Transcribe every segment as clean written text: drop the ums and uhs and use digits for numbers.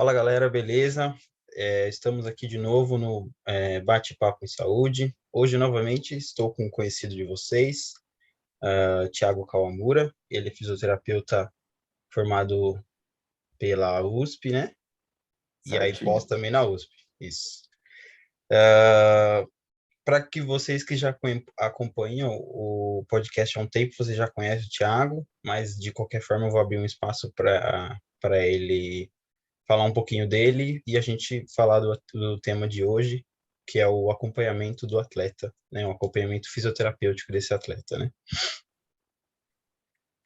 Fala galera, beleza? Estamos aqui de novo no Bate-Papo em Saúde. Hoje, novamente, estou com um conhecido de vocês, Thiago Kawamura. Ele é fisioterapeuta formado pela USP, né? E aí pós Certinho. também na USP. Isso. Para que vocês que já acompanham o podcast há um tempo, você já conhece o Thiago, mas de qualquer forma eu vou abrir um espaço para ele falar um pouquinho dele e a gente falar do tema de hoje, que é o acompanhamento do atleta, né? O acompanhamento fisioterapêutico desse atleta, né?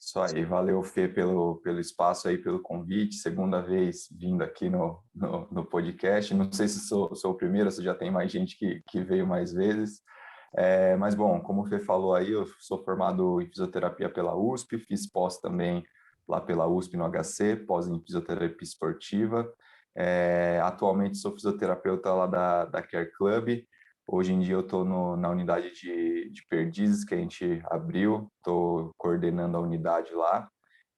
Isso aí, valeu, Fê, pelo espaço aí, pelo convite. Segunda vez vindo aqui no podcast. Não sei se sou o primeiro, se já tem mais gente que veio mais vezes. Mas, bom, como o Fê falou aí, eu sou formado em fisioterapia pela USP, fiz pós também lá pela USP no HC, pós em fisioterapia esportiva. Atualmente sou fisioterapeuta lá da Care Club. Hoje em dia eu estou na unidade de Perdizes que a gente abriu, estou coordenando a unidade lá.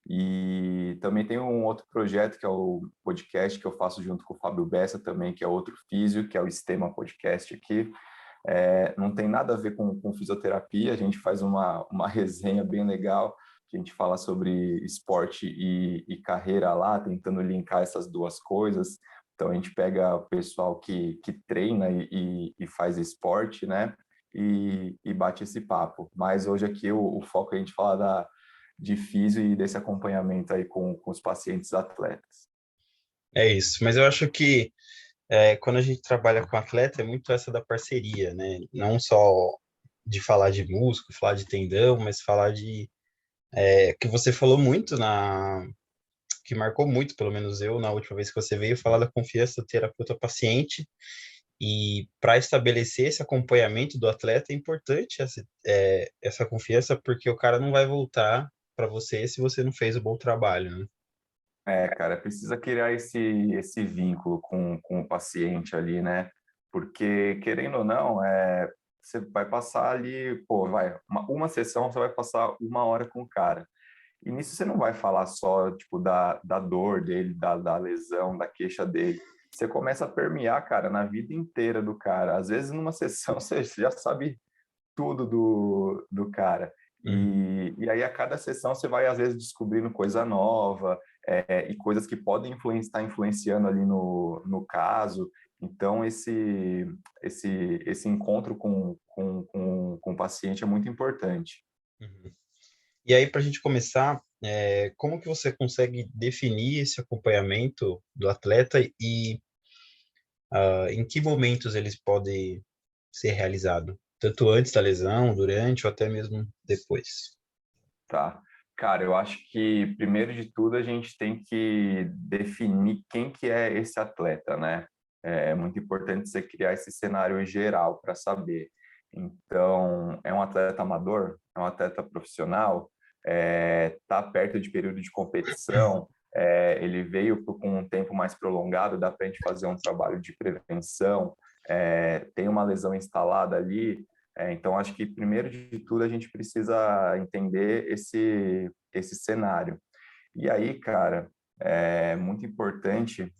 E também tem um outro projeto que é o podcast que eu faço junto com o Fábio Bessa também, que é outro físio, que é o Estema Podcast aqui. Não tem nada a ver com fisioterapia, a gente faz uma resenha bem legal, a gente fala sobre esporte e carreira lá, tentando linkar essas duas coisas. Então, a gente pega o pessoal que treina e faz esporte, né? E bate esse papo. Mas hoje aqui o foco é a gente falar de físio e desse acompanhamento aí com os pacientes atletas. É isso. Mas eu acho que quando a gente trabalha com atleta, é muito essa da parceria, né? Não só de falar de músculo, falar de tendão, mas falar que você falou muito que marcou muito, pelo menos eu, na última vez que você veio, falar da confiança do terapeuta-paciente. E para estabelecer esse acompanhamento do atleta é importante essa confiança, porque o cara não vai voltar para você se você não fez o bom trabalho, né? Cara, precisa criar esse vínculo com o paciente ali, né? Porque, querendo ou não, você vai passar ali, pô, uma sessão você vai passar 1 hora com o cara. E nisso você não vai falar só, tipo, da dor dele, da lesão, da queixa dele. Você começa a permear, cara, na vida inteira do cara. Às vezes, numa sessão, você já sabe tudo do cara. Uhum. E aí, a cada sessão, você vai, às vezes, descobrindo coisa nova, e coisas que podem estar influenciando ali no caso. Então, esse encontro com o paciente é muito importante. Uhum. E aí, para a gente começar, como que você consegue definir esse acompanhamento do atleta e em que momentos eles podem ser realizados? Tanto antes da lesão, durante ou até mesmo depois. Tá. Cara, eu acho que, primeiro de tudo, a gente tem que definir quem que é esse atleta, né? É muito importante você criar esse cenário geral para saber. Então, é um atleta amador? É um atleta profissional? Tá perto de período de competição? Ele veio com um tempo mais prolongado? Dá para a gente fazer um trabalho de prevenção? Tem uma lesão instalada ali? Então, acho que, primeiro de tudo, a gente precisa entender esse cenário. E aí, cara, é muito importante,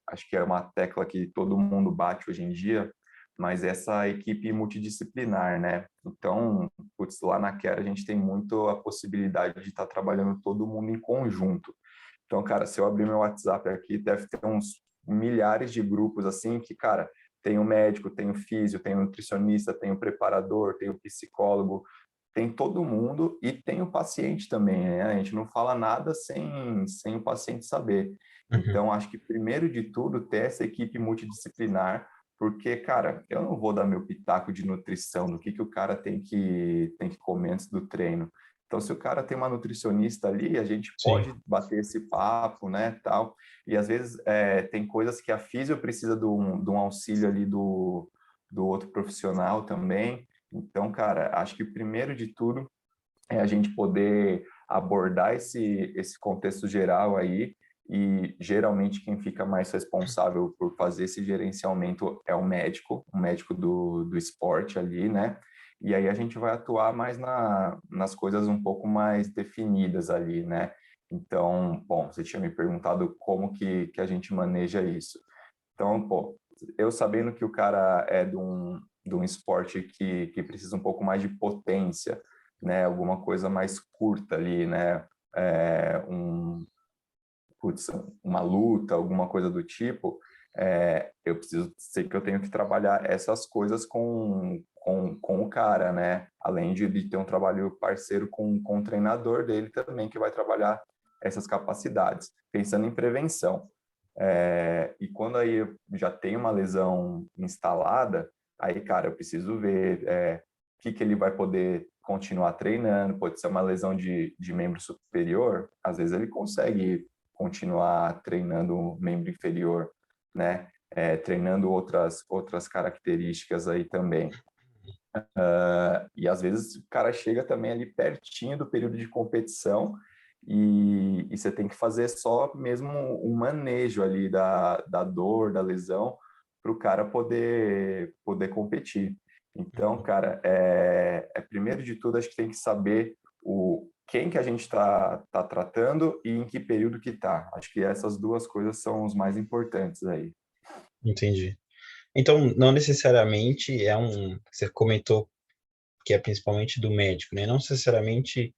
acho que é uma tecla que todo mundo bate hoje em dia, mas essa equipe multidisciplinar, né? Então, putz, lá na Care a gente tem muito a possibilidade de estar trabalhando todo mundo em conjunto. Então, cara, se eu abrir meu WhatsApp aqui, deve ter uns milhares de grupos assim que, cara, tem o médico, tem o físio, tem o nutricionista, tem o preparador, tem o psicólogo, tem todo mundo e tem o paciente também, né? A gente não fala nada sem o paciente saber. Uhum. Então, acho que primeiro de tudo, ter essa equipe multidisciplinar, porque, cara, eu não vou dar meu pitaco de nutrição, do que o cara tem que comer antes do treino. Então, se o cara tem uma nutricionista ali, a gente Sim. pode bater esse papo, né, tal. E às vezes tem coisas que a físio precisa de um auxílio ali do outro profissional também. Então, cara, acho que primeiro de tudo é a gente poder abordar esse contexto geral aí, e geralmente quem fica mais responsável por fazer esse gerenciamento é o médico do esporte ali, né? E aí a gente vai atuar mais nas coisas um pouco mais definidas ali, né? Então, bom, você tinha me perguntado como que a gente maneja isso. Então, pô, eu sabendo que o cara é de um esporte que precisa um pouco mais de potência, né? Alguma coisa mais curta ali, né? É, putz, uma luta, alguma coisa do tipo, eu preciso sei que eu tenho que trabalhar essas coisas com o cara, né? Além de ter um trabalho parceiro com o treinador dele também, que vai trabalhar essas capacidades, pensando em prevenção. E quando aí eu já tenho uma lesão instalada, aí, cara, eu preciso ver o que ele vai poder continuar treinando. Pode ser uma lesão de membro superior, às vezes ele consegue continuar treinando o membro inferior, né? Treinando outras características aí também. E às vezes o cara chega também ali pertinho do período de competição e você tem que fazer só mesmo um manejo ali da dor, da lesão, para o cara poder competir. Então, cara, primeiro de tudo, acho que tem que saber quem que a gente tá tratando e em que período que tá. Acho que essas duas coisas são os mais importantes aí. Entendi. Então, não necessariamente você comentou que é principalmente do médico, né? Não necessariamente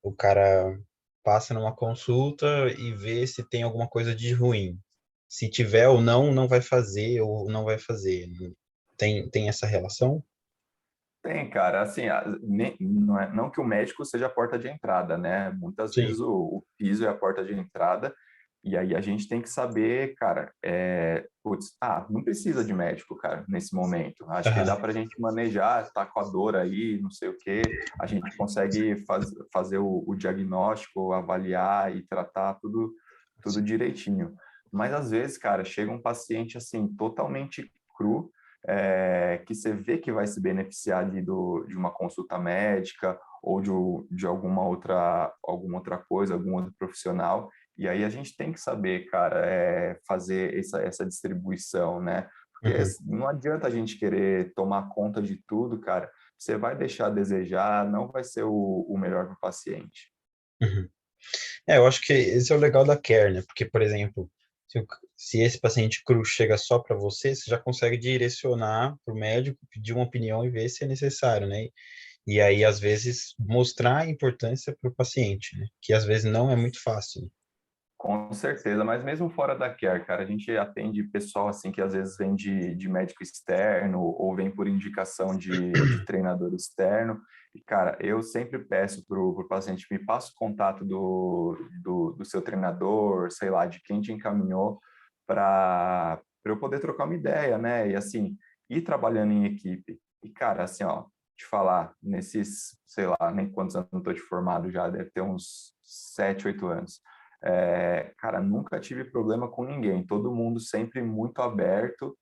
o cara passa numa consulta e vê se tem alguma coisa de ruim. Se tiver ou não, não vai fazer ou não vai fazer. Tem essa relação? Tem, cara, assim, não que o médico seja a porta de entrada, né? Muitas vezes Sim. o piso é a porta de entrada, e aí a gente tem que saber, cara, putz, não precisa de médico, cara, nesse momento. Acho que Aham. dá pra gente manejar, tá com a dor aí, não sei o quê, a gente consegue fazer o diagnóstico, avaliar e tratar tudo direitinho. Mas às vezes, cara, chega um paciente assim, totalmente cru, que você vê que vai se beneficiar ali de uma consulta médica ou de alguma outra coisa, algum outro profissional. E aí a gente tem que saber, cara, fazer essa distribuição, né? Porque Uhum. não adianta a gente querer tomar conta de tudo, cara. Você vai deixar a desejar, não vai ser o melhor para o paciente. Uhum. Eu acho que esse é o legal da care, né? Porque, por exemplo, se esse paciente cru chega só para você, você já consegue direcionar para o médico, pedir uma opinião e ver se é necessário, né? E aí, às vezes, mostrar a importância para o paciente, né? Que às vezes não é muito fácil, né? Com certeza, mas mesmo fora da care, cara, a gente atende pessoal assim que às vezes vem de médico externo ou vem por indicação de treinador externo. E, cara, eu sempre peço pro paciente, me passa o contato do seu treinador, sei lá, de quem te encaminhou para eu poder trocar uma ideia, né? E assim, ir trabalhando em equipe. E, cara, assim, ó, te falar, nesses, sei lá, nem quantos anos eu tô de formado já, deve ter uns 7, 8 anos. Cara, nunca tive problema com ninguém, todo mundo sempre muito aberto,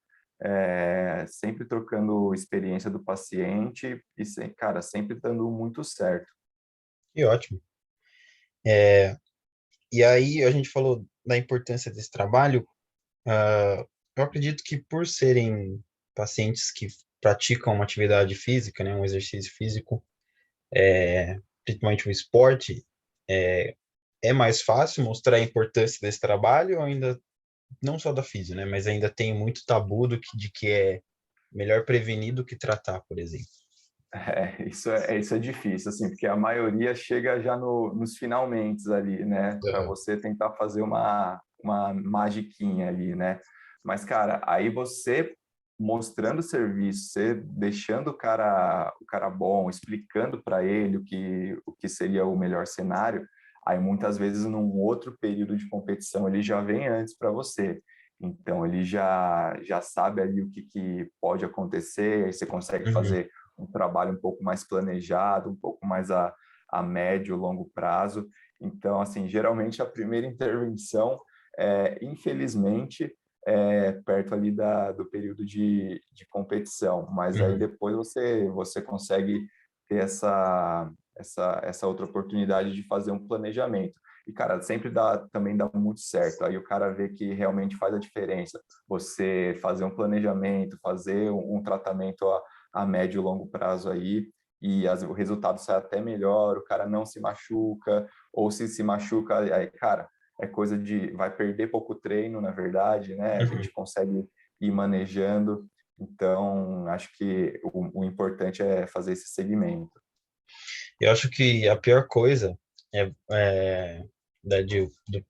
sempre trocando experiência do paciente e, cara, sempre dando muito certo. E ótimo. E aí, a gente falou da importância desse trabalho. Eu acredito que por serem pacientes que praticam uma atividade física, né, um exercício físico, principalmente um esporte, é mais fácil mostrar a importância desse trabalho, ou ainda não só da física, né, mas ainda tem muito tabu de que é melhor prevenir do que tratar, por exemplo. Isso é difícil, assim, porque a maioria chega já nos finalmente ali, né? Para Aham. você tentar fazer uma magiquinha ali, né? Mas, cara, aí você mostrando o serviço, você deixando o cara bom, explicando para ele o que seria o melhor cenário, aí muitas vezes num outro período de competição ele já vem antes para você. Então ele já sabe ali o que pode acontecer, aí você consegue Uhum. fazer um trabalho um pouco mais planejado, um pouco mais a médio, longo prazo. Então, assim, geralmente a primeira intervenção, infelizmente, perto ali do período de competição, mas aí Uhum. depois você consegue ter essa outra oportunidade de fazer um planejamento. E, cara, também dá muito certo. Aí o cara vê que realmente faz a diferença. Você fazer um planejamento, fazer um tratamento a médio e longo prazo aí, e o resultado sai até melhor, o cara não se machuca, ou se machuca, aí, cara, é coisa de, vai perder pouco treino, na verdade, né? A Uhum. gente consegue ir manejando, então acho que o importante é fazer esse segmento. Eu acho que a pior coisa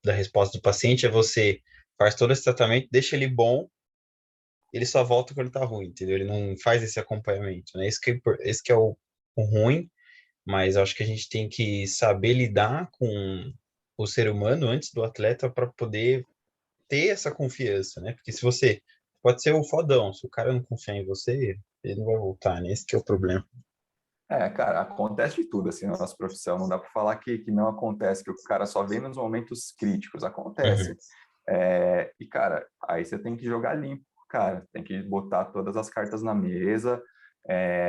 da resposta do paciente é você faz todo esse tratamento, deixa ele bom, ele só volta quando ele tá ruim, entendeu? Ele não faz esse acompanhamento, né? Esse que é o ruim, mas eu acho que a gente tem que saber lidar com o ser humano antes do atleta para poder ter essa confiança, né? Porque se você pode ser o fodão, se o cara não confiar em você, ele não vai voltar, né? Esse que é o problema. É, cara, acontece de tudo assim na nossa profissão. Não dá para falar que não acontece, que o cara só vem nos momentos críticos. Uhum. Acontece. E, cara, aí você tem que jogar limpo, cara. Tem que botar todas as cartas na mesa,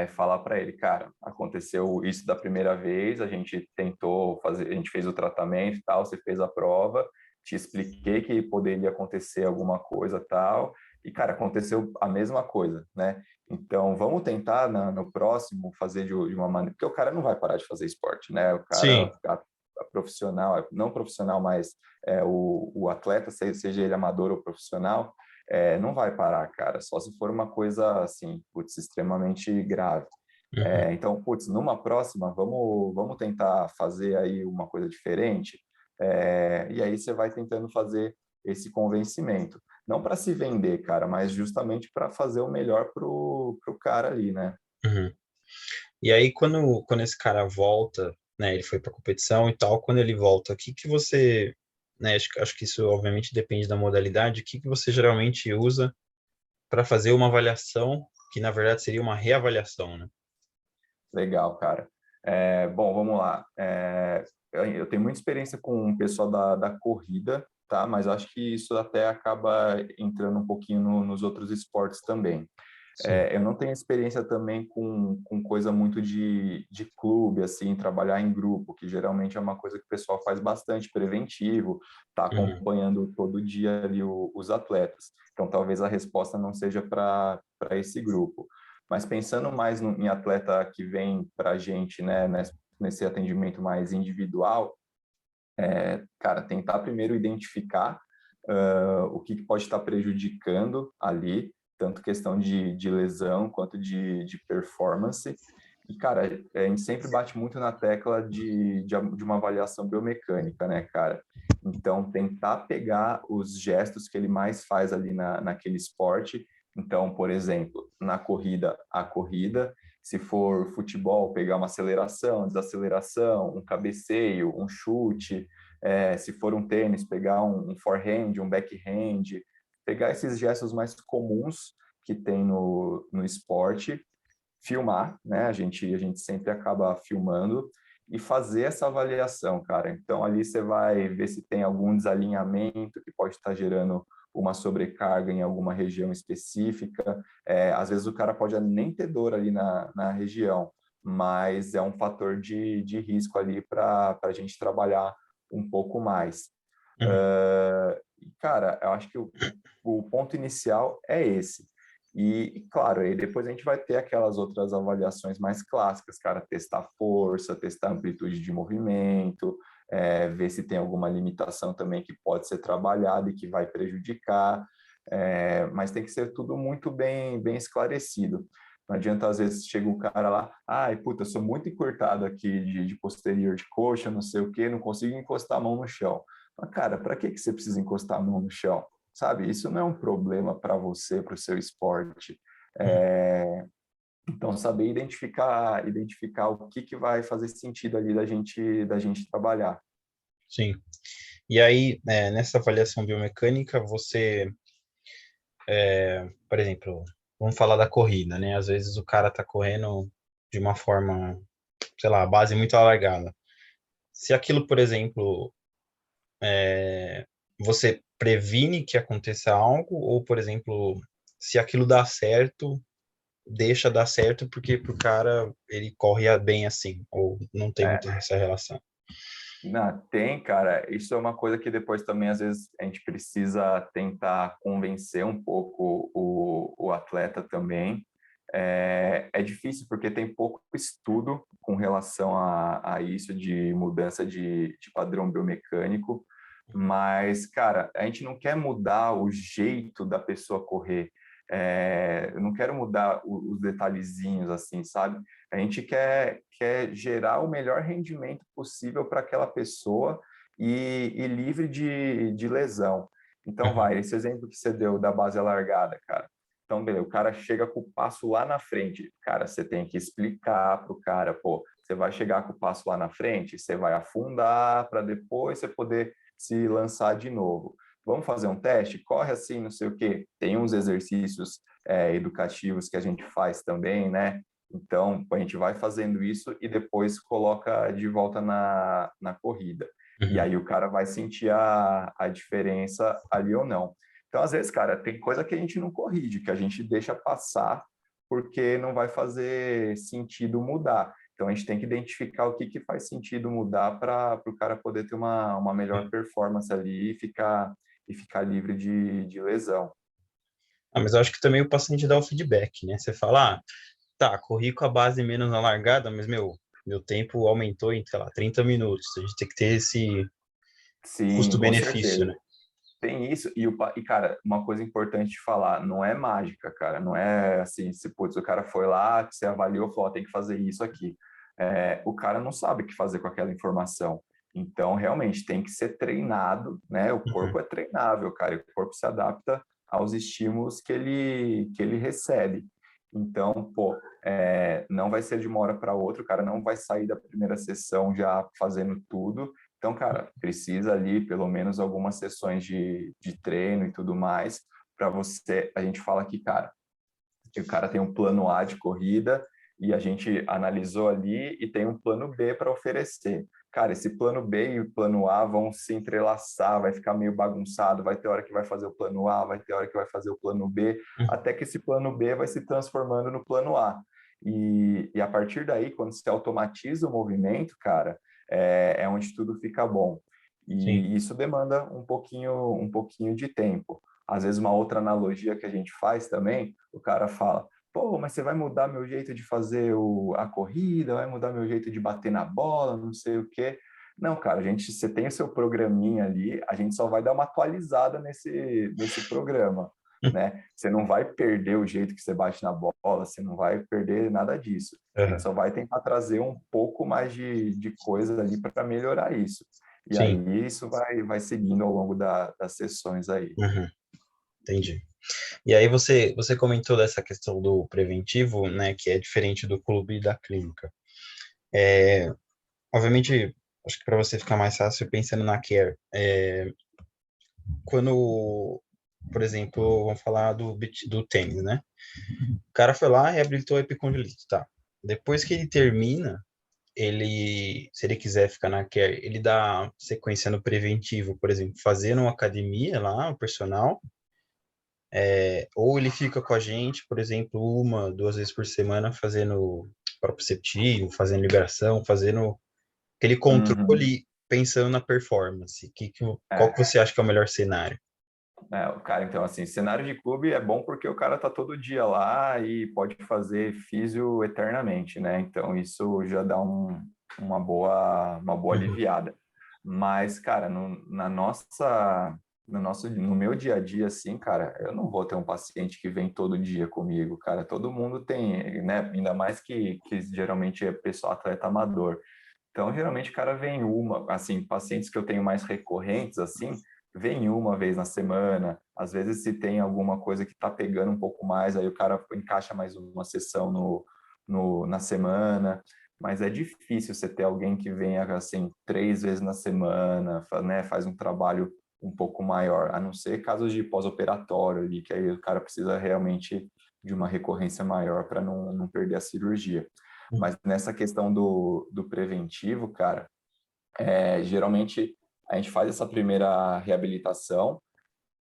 falar para ele, cara, aconteceu isso da primeira vez, a gente tentou fazer, a gente fez o tratamento e tal, você fez a prova, te expliquei que poderia acontecer alguma coisa tal, e, cara, aconteceu a mesma coisa, né? Então, vamos tentar no próximo fazer de uma maneira, porque o cara não vai parar de fazer esporte, né? O cara, Sim. a profissional, não profissional, mas o atleta, seja ele amador ou profissional, não vai parar, cara, só se for uma coisa assim, putz, extremamente grave. Uhum. Então, putz, numa próxima, vamos tentar fazer aí uma coisa diferente, e aí você vai tentando fazer esse convencimento. Não para se vender, cara, mas justamente para fazer o melhor pro cara ali, né? Uhum. E aí, quando esse cara volta, né, ele foi para competição e tal, quando ele volta, o que que você, né, acho que isso obviamente depende da modalidade, o que que você geralmente usa para fazer uma avaliação, que na verdade seria uma reavaliação, né? Legal, cara. Bom, vamos lá. Eu tenho muita experiência com o pessoal da corrida, tá? Mas acho que isso até acaba entrando um pouquinho nos outros esportes também. Sim. Eu não tenho experiência também com coisa muito de clube, assim, trabalhar em grupo, que geralmente é uma coisa que o pessoal faz bastante preventivo, tá Uhum. acompanhando todo dia ali os atletas. Então, talvez a resposta não seja para esse grupo. Mas pensando mais em atleta que vem para a gente, né, nesse atendimento mais individual, cara, tentar primeiro identificar o que pode estar prejudicando ali, tanto questão de lesão quanto de performance. E, cara, a gente sempre bate muito na tecla de uma avaliação biomecânica, né, cara? Então, tentar pegar os gestos que ele mais faz ali naquele esporte. Então, por exemplo, na corrida, a corrida. Se for futebol, pegar uma aceleração, desaceleração, um cabeceio, um chute, se for um tênis, pegar um forehand, um backhand, pegar esses gestos mais comuns que tem no esporte, filmar, né? A gente sempre acaba filmando e fazer essa avaliação, cara. Então, ali você vai ver se tem algum desalinhamento que pode estar gerando uma sobrecarga em alguma região específica. Às vezes o cara pode nem ter dor ali na região, mas é um fator de risco ali para a gente trabalhar um pouco mais. Uhum. Cara, eu acho que o ponto inicial é esse. Claro, aí depois a gente vai ter aquelas outras avaliações mais clássicas, cara, testar força, testar amplitude de movimento, ver se tem alguma limitação também que pode ser trabalhada e que vai prejudicar, mas tem que ser tudo muito bem esclarecido. Não adianta, às vezes, chega um cara lá, ai, puta, eu sou muito encurtado aqui de posterior de coxa, não sei o quê, não consigo encostar a mão no chão. Mas, cara, para que você precisa encostar a mão no chão? Sabe, isso não é um problema para você, para o seu esporte. Uhum. Então, saber identificar o que vai fazer sentido ali da gente trabalhar. Sim. E aí, nessa avaliação biomecânica, por exemplo, vamos falar da corrida, né? Às vezes o cara tá correndo de uma forma, sei lá, base muito alargada. Se aquilo, por exemplo, você previne que aconteça algo, ou, por exemplo, se aquilo dá certo, deixa dar certo porque pro cara ele corre bem assim, ou não tem muito É, essa relação. não, tem, cara. Isso é uma coisa que depois também, às vezes, a gente precisa tentar convencer um pouco o atleta também. É difícil porque tem pouco estudo com relação a isso de mudança de padrão biomecânico, mas, cara, a gente não quer mudar o jeito da pessoa correr, eu não quero mudar os detalhezinhos, assim, sabe? A gente quer gerar o melhor rendimento possível para aquela pessoa e livre de lesão. Então, Uhum. esse exemplo que você deu da base alargada, cara. Então, beleza, o cara chega com o passo lá na frente. Cara, você tem que explicar para o cara, pô, você vai chegar com o passo lá na frente, você vai afundar para depois você poder se lançar de novo. Vamos fazer um teste? Corre assim, não sei o quê. Tem uns exercícios educativos que a gente faz também, né? Então, a gente vai fazendo isso e depois coloca de volta na corrida. E Uhum. aí o cara vai sentir a diferença ali ou não. Então, às vezes, cara, tem coisa que a gente não corrige, que a gente deixa passar porque não vai fazer sentido mudar. Então, a gente tem que identificar o que faz sentido mudar para o cara poder ter uma melhor performance ali e ficar livre de lesão. Ah, mas eu acho que também o paciente dá o feedback, né? Você fala, tá, corri com a base menos na largada, mas, meu tempo aumentou em, sei lá, 30 minutos. A gente tem que ter esse Sim, com custo-benefício, certeza. né? Tem isso, cara, uma coisa importante de falar, não é mágica, cara, não é assim, se putz, o cara foi lá, você avaliou, falou, ó, tem que fazer isso aqui. O cara não sabe o que fazer com aquela informação. Então, realmente, tem que ser treinado, né? O Uhum. corpo é treinável, cara, e o corpo se adapta aos estímulos que ele recebe. Então, pô, não vai ser de uma hora para outra, o cara não vai sair da primeira sessão já fazendo tudo. Então, cara, precisa ali pelo menos algumas sessões de treino e tudo mais para você. A gente fala que, cara, o cara tem um plano A de corrida e a gente analisou ali e tem um plano B para oferecer. Cara, esse plano B e o plano A vão se entrelaçar, vai ficar meio bagunçado, vai ter hora que vai fazer o plano A, vai ter hora que vai fazer o plano B, até que esse plano B vai se transformando no plano A. E a partir daí, quando se automatiza o movimento, cara, é onde tudo fica bom. Sim. E isso demanda um pouquinho de tempo. Às vezes, uma outra analogia que a gente faz também, o cara fala, pô, mas você vai mudar meu jeito de fazer a corrida, vai mudar meu jeito de bater na bola, não sei o quê. Não, cara, você tem o seu programinha ali, a gente só vai dar uma atualizada nesse programa, né? Você não vai perder o jeito que você bate na bola, você não vai perder nada disso. A gente Uhum. só vai tentar trazer um pouco mais de coisa ali para melhorar isso. E Sim. aí isso vai seguindo ao longo das sessões aí. Uhum. Entendi. E aí você comentou dessa questão do preventivo, né, que é diferente do clube e da clínica. Obviamente, acho que para você ficar mais fácil pensando na care, quando, por exemplo, vamos falar do tênis, né? O cara foi lá e reabilitou a epicondilite, tá? Depois que ele termina, se ele quiser ficar na care, ele dá sequência no preventivo, por exemplo, fazendo uma academia lá, um personal, ou ele fica com a gente, por exemplo, uma, duas vezes por semana, fazendo proprioceptivo, fazendo liberação, fazendo aquele Uhum. controle pensando na performance. Qual É, que você acha que é o melhor cenário? o cara, então, assim, cenário de clube é bom porque o cara tá todo dia lá e pode fazer físio eternamente, né? Então, isso já dá uma boa Uhum. aliviada. Mas, cara, no meu dia a dia, assim, cara, eu não vou ter um paciente que vem todo dia comigo, cara. Todo mundo tem, né? Ainda mais que geralmente é pessoal atleta amador. Então, geralmente, o cara vem assim, pacientes que eu tenho mais recorrentes, assim, vem uma vez na semana. Às vezes, se tem alguma coisa que está pegando um pouco mais, aí o cara encaixa mais uma sessão na semana. Mas é difícil você ter alguém que venha, assim, 3 vezes na semana, né, faz um trabalho um pouco maior, a não ser casos de pós-operatório ali, que aí o cara precisa realmente de uma recorrência maior para não perder a cirurgia. Mas nessa questão do preventivo, cara, geralmente a gente faz essa primeira reabilitação.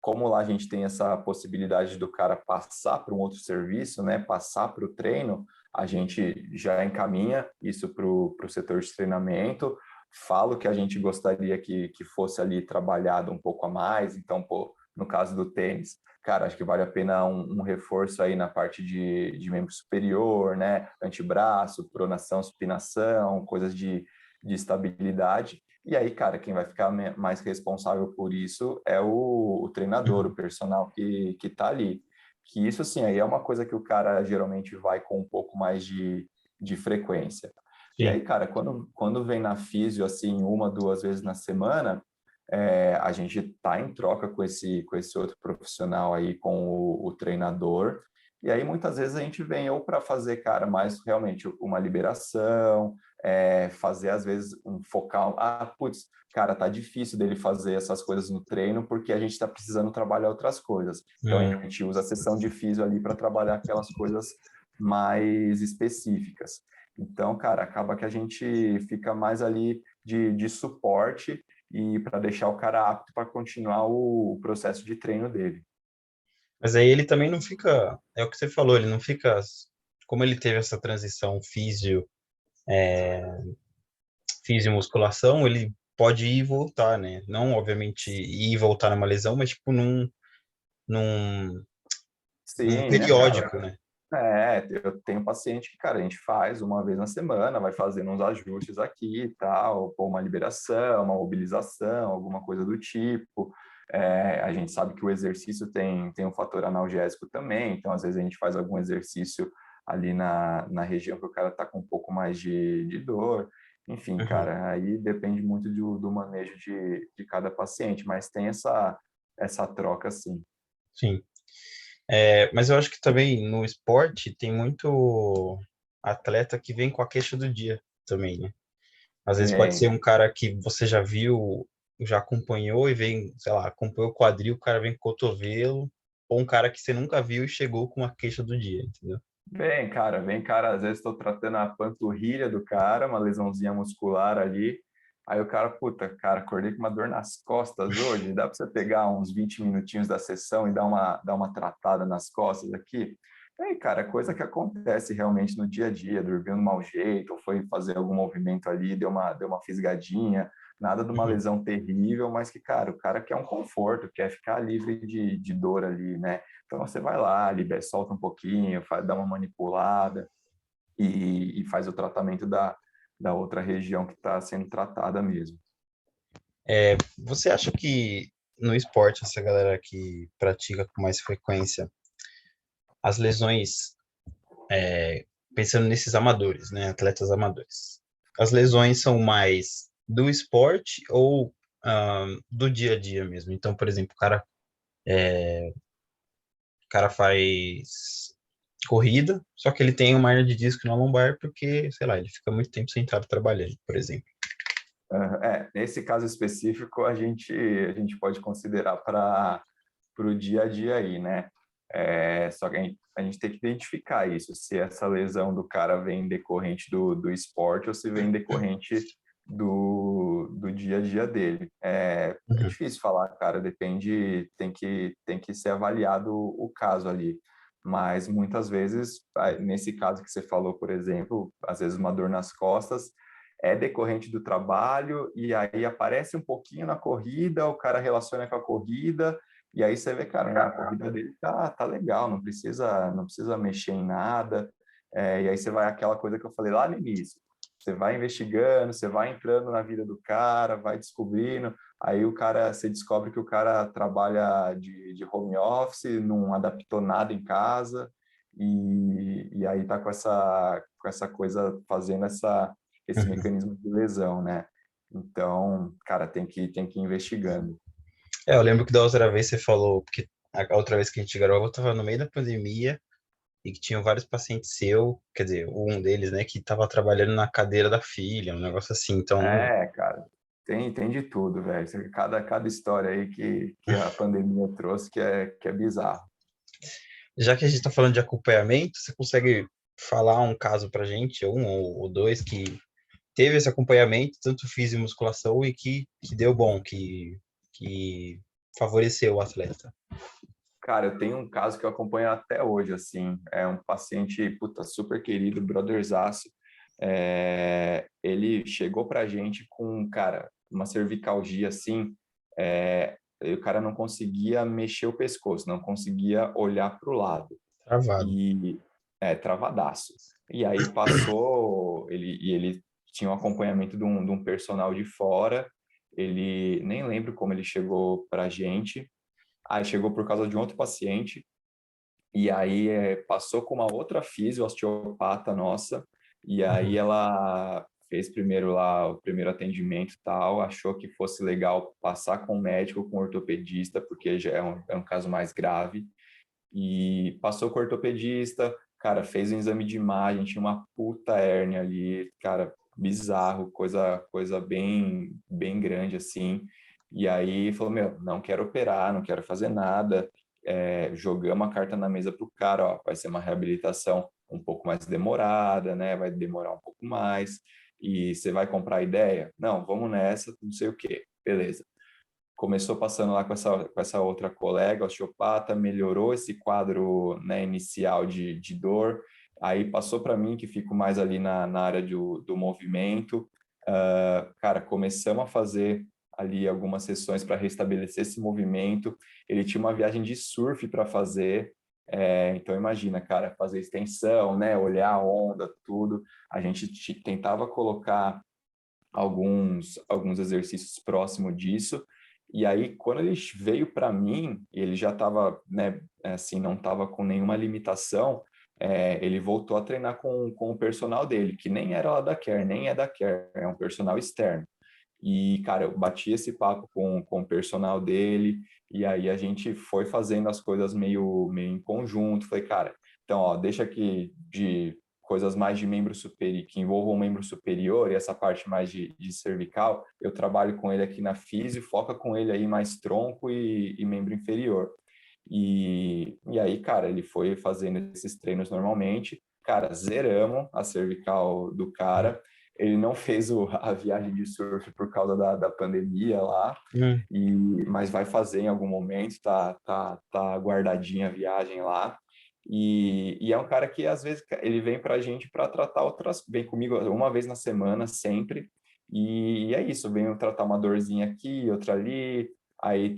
Como lá a gente tem essa possibilidade do cara passar para um outro serviço, né, passar para o treino, a gente já encaminha isso para o setor de treinamento, falo que a gente gostaria que fosse ali trabalhado um pouco a mais, então, pô, no caso do tênis, cara, acho que vale a pena um reforço aí na parte de membro superior, né? Antebraço, pronação, supinação, coisas de estabilidade. E aí, cara, quem vai ficar mais responsável por isso é o treinador, o Uhum. personal que tá ali. Que isso, assim, aí é uma coisa que o cara geralmente vai com um pouco mais de frequência. E Sim. aí, cara, quando vem na físio, assim, uma, duas vezes na semana, a gente está em troca com esse outro profissional aí, com o treinador, e aí muitas vezes a gente vem ou para fazer, cara, mais realmente uma liberação, fazer às vezes um focal, putz, cara, tá difícil dele fazer essas coisas no treino porque a gente está precisando trabalhar outras coisas. Então a Uhum. gente usa a sessão de físio ali para trabalhar aquelas coisas mais específicas. Então, cara, acaba que a gente fica mais ali de suporte e para deixar o cara apto para continuar o processo de treino dele. Mas aí ele também não fica, é o que você falou, ele não fica, como ele teve essa transição físio-musculação, ele pode ir e voltar, né? Não, obviamente, ir e voltar numa lesão, mas, tipo, num, num Sim, né, periódico, cara? né? Eu tenho paciente que, cara, a gente faz uma vez na semana, vai fazendo uns ajustes aqui e tal, ou uma liberação, uma mobilização, alguma coisa do tipo. A gente sabe que o exercício tem um fator analgésico também, então às vezes a gente faz algum exercício ali na região que o cara tá com um pouco mais de dor. Enfim, Uhum. cara, aí depende muito do manejo de cada paciente, mas tem essa troca, sim. Sim. Mas eu acho que também no esporte tem muito atleta que vem com a queixa do dia também, né? Às vezes pode ser Tem, um cara que você já viu, já acompanhou e vem, sei lá, acompanhou o quadril, o cara vem com o cotovelo, ou um cara que você nunca viu e chegou com uma queixa do dia, entendeu? Vem, cara, às vezes estou tratando a panturrilha do cara, uma lesãozinha muscular ali. Aí o cara, puta, cara, acordei com uma dor nas costas hoje. Dá para você pegar uns 20 minutinhos da sessão e dar uma tratada nas costas aqui? E aí, cara, é coisa que acontece realmente no dia a dia, dormiu no mau jeito, ou foi fazer algum movimento ali, deu uma fisgadinha, nada de uma Uhum. lesão terrível, mas que, cara, o cara quer um conforto, quer ficar livre de dor ali, né? Então você vai lá, libera, solta um pouquinho, dá uma manipulada e faz o tratamento da outra região que está sendo tratada mesmo. Você acha que no esporte, essa galera que pratica com mais frequência, as lesões, pensando nesses amadores, né, atletas amadores, as lesões são mais do esporte ou do dia a dia mesmo? Então, por exemplo, o cara faz corrida, só que ele tem uma hernia de disco na lombar porque, sei lá, ele fica muito tempo sentado trabalhando, por exemplo. Nesse caso específico, a gente pode considerar para o dia a dia aí, né? Só que a gente tem que identificar isso, se essa lesão do cara vem decorrente do esporte ou se vem decorrente do dia a dia dele. É Uhum. difícil falar, cara, depende, tem que ser avaliado o caso ali. Mas muitas vezes, nesse caso que você falou, por exemplo, às vezes uma dor nas costas, é decorrente do trabalho, e aí aparece um pouquinho na corrida, o cara relaciona com a corrida, e aí você vê, cara, não, a corrida dele tá legal, não precisa mexer em nada. E aí você vai aquela coisa que eu falei lá no início. Você vai investigando, você vai entrando na vida do cara, vai descobrindo. Aí você descobre que o cara trabalha de home office, não adaptou nada em casa, e aí tá com essa coisa fazendo esse Uhum. mecanismo de lesão, né? Então, cara, tem que ir investigando. Eu lembro que da outra vez você falou, porque a outra vez que a gente gravou, eu tava no meio da pandemia e que tinham vários pacientes seu, quer dizer, um deles, né, que tava trabalhando na cadeira da filha, um negócio assim, então, Cara, tem de tudo, velho. Cada história aí que a pandemia trouxe que é bizarro. já que a gente tá falando de acompanhamento, você consegue falar um caso pra gente, um ou dois, que teve esse acompanhamento, tanto físico e musculação, e que deu bom, que favoreceu o atleta? Cara, eu tenho um caso que eu acompanho até hoje, assim. É um paciente, puta, super querido, brotherzaço. Ele chegou pra gente com, cara, uma cervicalgia, assim, E o cara não conseguia mexer o pescoço, não conseguia olhar para o lado. Travado. E travadaço. E aí passou, ele tinha um acompanhamento de um personal de fora, ele nem lembro como ele chegou para a gente, aí chegou por causa de um outro paciente, e aí passou com uma outra físio, osteopata nossa, e aí Uhum. ela fez primeiro lá o primeiro atendimento e tal, achou que fosse legal passar com o médico, com o ortopedista, porque já é um caso mais grave, e passou com o ortopedista, cara, fez um exame de imagem, tinha uma puta hérnia ali, cara, bizarro, coisa bem, bem grande assim. E aí falou, meu, não quero operar, não quero fazer nada. Jogamos a carta na mesa pro cara, ó, vai ser uma reabilitação um pouco mais demorada, né? Vai demorar um pouco mais. E você vai comprar a ideia? Não, vamos nessa, não sei o quê. Beleza. Começou passando lá com essa outra colega, osteopata, melhorou esse quadro, né, inicial de dor, aí passou para mim, que fico mais ali na área do movimento. Cara, começamos a fazer ali algumas sessões para restabelecer esse movimento. Ele tinha uma viagem de surf para fazer, então imagina, cara, fazer extensão, né, olhar a onda, tudo. A gente tentava colocar alguns exercícios próximo disso. E aí, quando ele veio para mim, ele já estava, né, assim, não estava com nenhuma limitação, ele voltou a treinar com o personal dele, que nem era lá da Care, nem é da Care, é um personal externo. E, cara, eu bati esse papo com o personal dele, e aí a gente foi fazendo as coisas meio em conjunto. Falei, cara, então, ó, deixa aqui de coisas mais de membro superior, que envolvam o membro superior e essa parte mais de cervical, eu trabalho com ele aqui na físio, foca com ele aí mais tronco e membro inferior. E aí, cara, ele foi fazendo esses treinos normalmente, cara, zeramos a cervical do cara, ele não fez a viagem de surf por causa da pandemia lá, Uhum. mas vai fazer em algum momento, tá guardadinha a viagem lá. E é um cara que às vezes ele vem para a gente para tratar vem comigo uma vez na semana sempre. E é isso, vem tratar uma dorzinha aqui, outra ali. Aí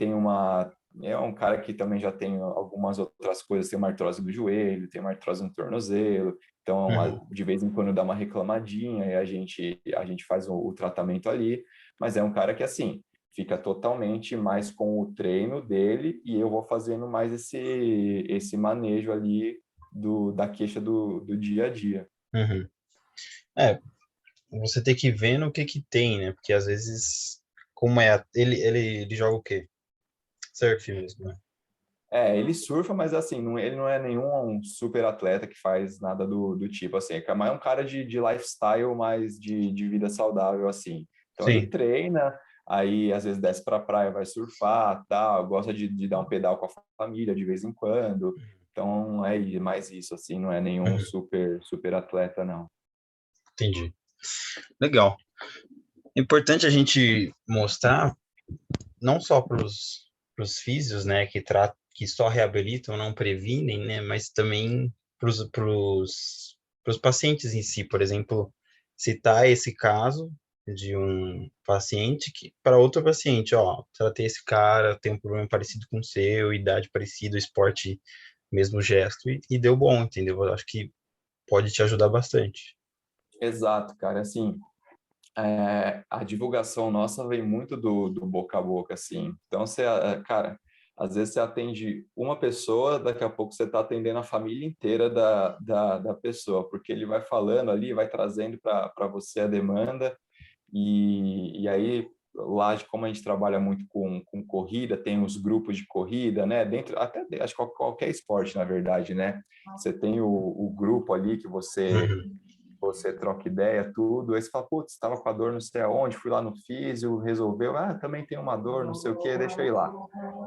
é um cara que também já tem algumas outras coisas, tem uma artrose do joelho, tem uma artrose no tornozelo. Então, Uhum. de vez em quando dá uma reclamadinha e a gente faz o tratamento ali. Mas é um cara que, assim, fica totalmente mais com o treino dele e eu vou fazendo mais esse manejo ali da queixa do dia a dia. Uhum. É, você tem que ver no que tem, né? Porque às vezes, como ele joga o quê? Surf mesmo, né? Ele surfa, mas assim, ele não é nenhum super atleta que faz nada do tipo, assim, é mais um cara de lifestyle, mais de vida saudável, assim. Então ele Sim. treina, aí às vezes desce pra praia, vai surfar, tal, gosta de dar um pedal com a família de vez em quando. Então é mais isso, assim, não é nenhum Uhum. super atleta, não. Entendi. Legal. É importante a gente mostrar, não só para os físios, né, que só reabilitam, não previnem, né, mas também para os pacientes em si. Por exemplo, citar esse caso de um paciente que para outro paciente, ó, tratei esse cara, tem um problema parecido com o seu, idade parecida, esporte, mesmo gesto, e deu bom, entendeu? Eu acho que pode te ajudar bastante. Exato, cara, assim, a divulgação nossa vem muito do boca a boca, assim. Então, cara, às vezes você atende uma pessoa, daqui a pouco você está atendendo a família inteira da pessoa, porque ele vai falando ali, vai trazendo para você a demanda, e aí, lá, como a gente trabalha muito com corrida, tem os grupos de corrida, né? Acho que qualquer esporte, na verdade, né? Você tem o grupo ali que Uhum, você troca ideia, tudo, aí você fala, putz, estava com a dor não sei aonde, fui lá no físio, resolveu, também tem uma dor, não sei o que, deixa eu ir lá.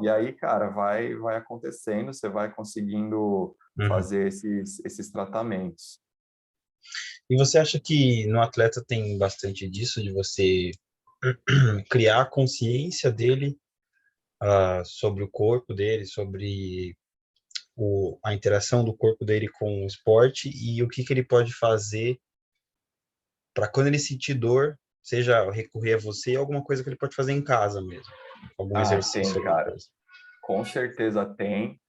E aí, cara, vai acontecendo, você vai conseguindo uhum. fazer esses tratamentos. E você acha que no atleta tem bastante disso, de você criar a consciência dele, sobre o corpo dele, sobre a interação do corpo dele com o esporte e o que ele pode fazer para quando ele sentir dor, seja recorrer a você, alguma coisa que ele pode fazer em casa mesmo? algum Ah, tem, exercício, alguma cara. coisa? Com certeza tem.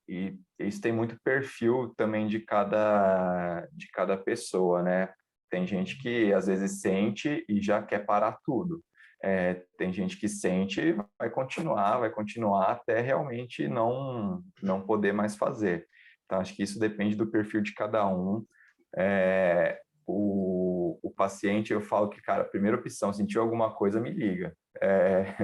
E isso tem muito perfil também de cada pessoa, né? Tem gente que às vezes sente e já quer parar tudo. Tem gente que sente e vai continuar até realmente não poder mais fazer. Então, acho que isso depende do perfil de cada um. O paciente, eu falo que, cara, primeira opção, sentiu alguma coisa, me liga.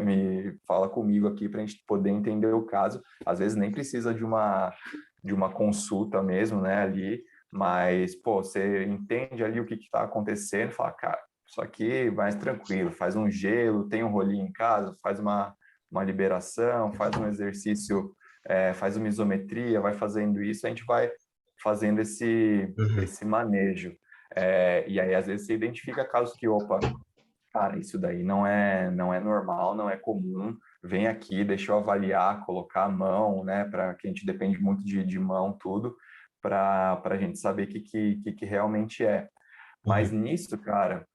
Me fala comigo aqui para a gente poder entender o caso. Às vezes nem precisa de uma consulta mesmo, né, ali, mas, pô, você entende ali o que está acontecendo, fala, cara, isso aqui mais tranquilo, faz um gelo, tem um rolinho em casa, faz uma liberação, faz um exercício, faz uma isometria, vai fazendo isso, a gente vai fazendo Uhum, esse manejo. E aí, às vezes, você identifica casos que, opa, cara, isso daí não é normal, não é comum. Vem aqui, deixa eu avaliar, colocar a mão, né? Para que a gente depende muito de mão, tudo, para a gente saber o que realmente é. Mas uhum, nisso, cara,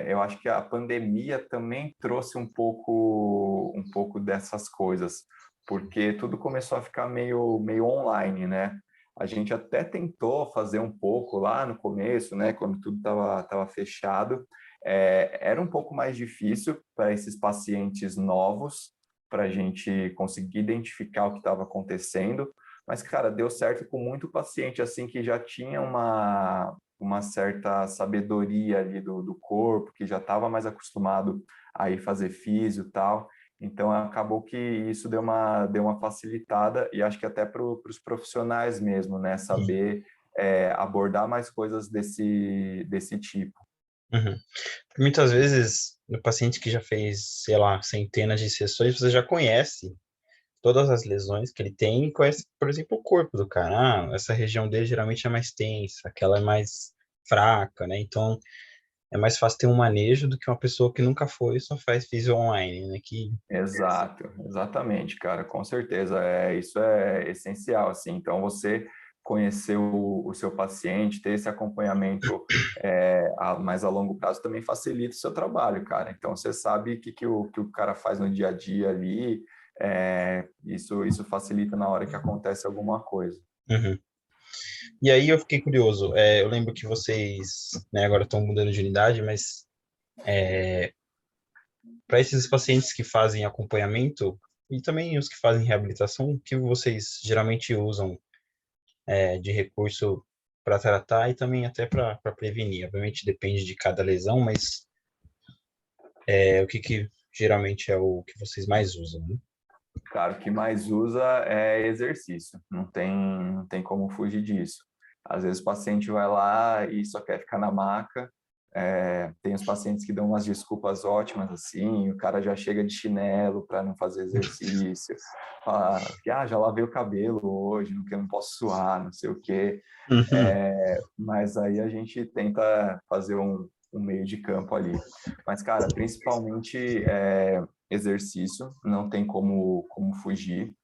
eu acho que a pandemia também trouxe um pouco dessas coisas, porque tudo começou a ficar meio online, né? A gente até tentou fazer um pouco lá no começo, né? Quando tudo tava fechado, era um pouco mais difícil para esses pacientes novos, para a gente conseguir identificar o que estava acontecendo. Mas, cara, deu certo com muito paciente assim que já tinha uma certa sabedoria ali do corpo, que já estava mais acostumado a ir fazer físio e tal. Então, acabou que isso deu uma facilitada, e acho que até para os profissionais mesmo, né? uhum, Saber abordar mais coisas desse tipo. uhum. Muitas vezes, o paciente que já fez, sei lá, centenas de sessões, você já conhece todas as lesões que ele tem e conhece, por exemplo, o corpo do cara. Ah, essa região dele geralmente é mais tensa, aquela é mais fraca, né? Então, é mais fácil ter um manejo do que uma pessoa que nunca foi e só faz físio online, né? Que... Exato, exatamente, cara, com certeza. Isso é essencial, assim. Então, você conhecer o seu paciente, ter esse acompanhamento mais a longo prazo também facilita o seu trabalho, cara. Então, você sabe que o cara faz no dia a dia ali, isso facilita na hora que acontece alguma coisa. Uhum. E aí eu fiquei curioso. Eu lembro que vocês, né, agora estão mudando de unidade, mas para esses pacientes que fazem acompanhamento e também os que fazem reabilitação, o que vocês geralmente usam de recurso para tratar e também até para prevenir? Obviamente depende de cada lesão, mas o que geralmente é o que vocês mais usam, né? Cara, o que mais usa é exercício, não tem como fugir disso. Às vezes o paciente vai lá e só quer ficar na maca, tem os pacientes que dão umas desculpas ótimas assim, o cara já chega de chinelo para não fazer exercício, fala que já lavei o cabelo hoje, não posso suar, não sei o quê. Uhum, Mas aí a gente tenta fazer um meio de campo ali. Mas, cara, principalmente exercício, não tem como fugir,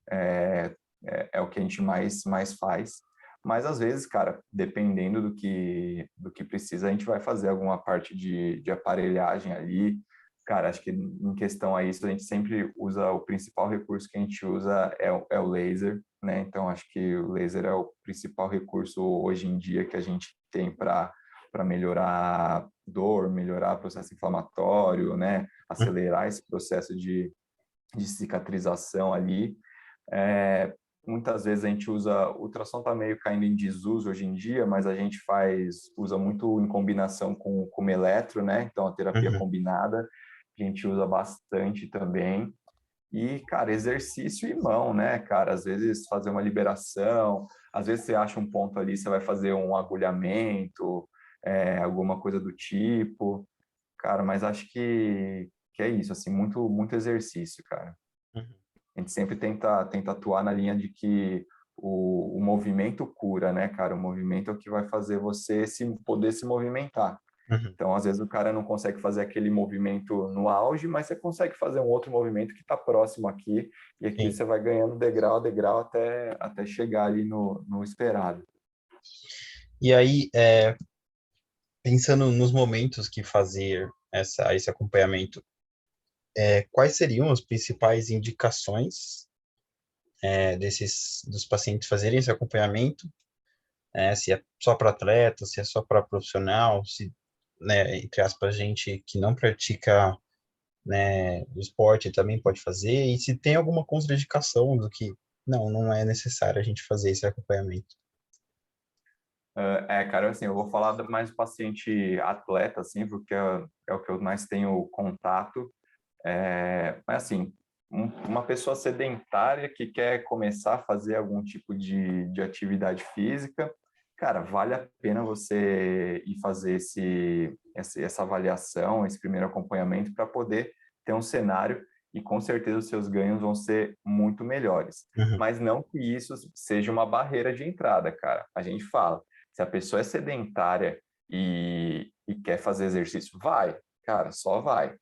é o que a gente mais faz. Mas às vezes, cara, dependendo do que precisa, a gente vai fazer alguma parte de aparelhagem ali. Cara, acho que em questão a isso, a gente sempre usa, o principal recurso que a gente usa é o laser, né? Então, acho que o laser é o principal recurso hoje em dia que a gente tem para melhorar dor, melhorar processo inflamatório, né? Acelerar esse processo de cicatrização ali. Muitas vezes a gente usa, o ultrassom está meio caindo em desuso hoje em dia, mas a gente usa muito em combinação com o eletro, né? Então a terapia uhum, combinada a gente usa bastante também. E, cara, exercício e mão, né, cara? Às vezes fazer uma liberação, às vezes você acha um ponto ali, você vai fazer um agulhamento, alguma coisa do tipo. Cara, mas acho que é isso, assim, muito exercício, cara. uhum, A gente sempre tenta atuar na linha de que o movimento cura, né, cara? O movimento é o que vai fazer você poder se movimentar. uhum. Então, às vezes, o cara não consegue fazer aquele movimento no auge, mas você consegue fazer um outro movimento que está próximo aqui, e aqui Sim. você vai ganhando degrau a degrau até chegar ali no esperado. E aí, pensando nos momentos que fazer esse acompanhamento, quais seriam as principais indicações dos pacientes fazerem esse acompanhamento, se é só para atleta, se é só para profissional, se, né, entre aspas, gente que não pratica, né, o esporte também pode fazer, e se tem alguma contraindicação do que não é necessário a gente fazer esse acompanhamento. Cara, assim, eu vou falar mais do paciente atleta, assim, porque é o que eu mais tenho contato. Mas, assim, uma pessoa sedentária que quer começar a fazer algum tipo de atividade física, cara, vale a pena você ir fazer essa avaliação, esse primeiro acompanhamento, para poder ter um cenário e, com certeza, os seus ganhos vão ser muito melhores. Uhum, Mas não que isso seja uma barreira de entrada, cara. A gente fala, se a pessoa é sedentária e quer fazer exercício, vai, cara, só vai.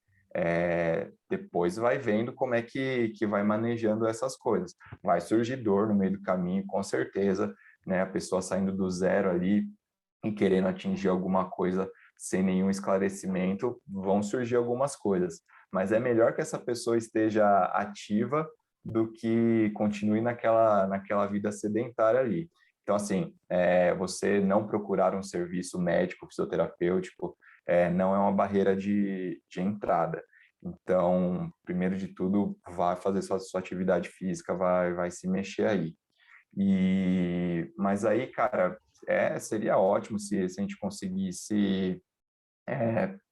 Depois vai vendo como é que vai manejando essas coisas. Vai surgir dor no meio do caminho, com certeza, né? A pessoa saindo do zero ali e querendo atingir alguma coisa sem nenhum esclarecimento, vão surgir algumas coisas. Mas é melhor que essa pessoa esteja ativa do que continue naquela vida sedentária ali. Então, assim, você não procurar um serviço médico, fisioterapêutico, não é uma barreira de entrada. Então, primeiro de tudo, vai fazer sua atividade física, vai se mexer aí. Mas aí, cara, seria ótimo se a gente conseguisse